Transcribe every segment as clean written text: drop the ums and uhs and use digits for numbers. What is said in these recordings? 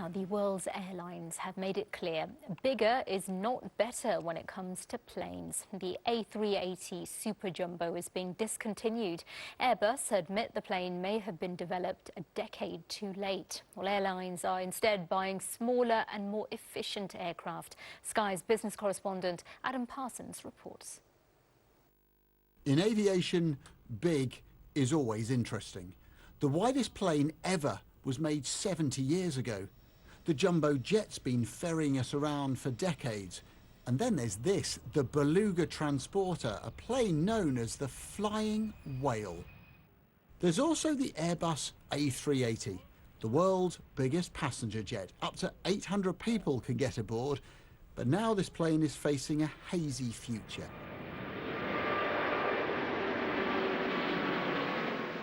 Now, the world's airlines have made it clear bigger is not better when it comes to planes. The A380 Super Jumbo is being discontinued. Airbus admit the plane may have been developed a decade too late. Well, airlines are instead buying smaller and more efficient aircraft. Sky's business correspondent Adam Parsons reports. In aviation, big is always interesting. The widest plane ever was made 70 years ago. The jumbo jet's been ferrying us around for decades. And then there's this, the Beluga Transporter, a plane known as the Flying Whale. There's also the Airbus A380, the world's biggest passenger jet. Up to 800 people can get aboard, but now this plane is facing a hazy future.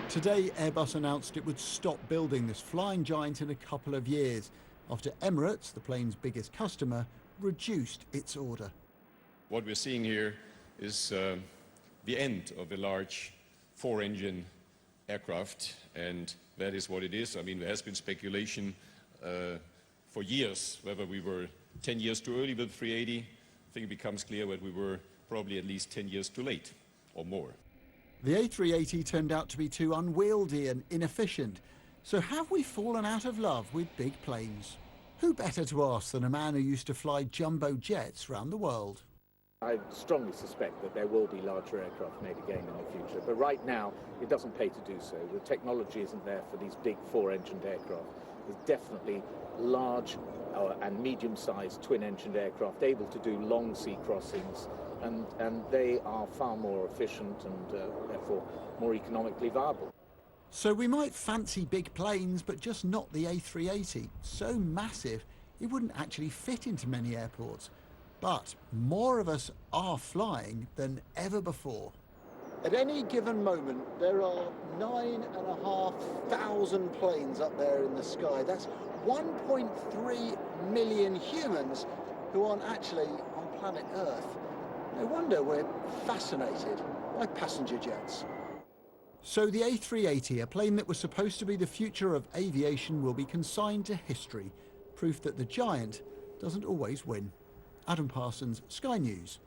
Today, Airbus announced it would stop building this flying giant in a couple of years, after Emirates, the plane's biggest customer, reduced its order. What we're seeing here is the end of a large four-engine aircraft, and that is what it is. I mean, there has been speculation for years whether we were 10 years too early with 380. I think it becomes clear that we were probably at least 10 years too late or more. The A380 turned out to be too unwieldy and inefficient. So have we fallen out of love with big planes? Who better to ask than a man who used to fly jumbo jets around the world? I strongly suspect that there will be larger aircraft made again in the future, but right now it doesn't pay to do so. The technology isn't there for these big four-engined aircraft. There's definitely large and medium-sized twin-engined aircraft able to do long sea crossings, and they are far more efficient and therefore more economically viable. So we might fancy big planes, but just not the A380. So massive, it wouldn't actually fit into many airports. But more of us are flying than ever before. At any given moment, there are 9,500 planes up there in the sky. That's 1.3 million humans who aren't actually on planet Earth. No wonder we're fascinated by passenger jets. So the A380, a plane that was supposed to be the future of aviation, will be consigned to history. Proof that the giant doesn't always win. Adam Parsons, Sky News.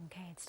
Okay, it's time.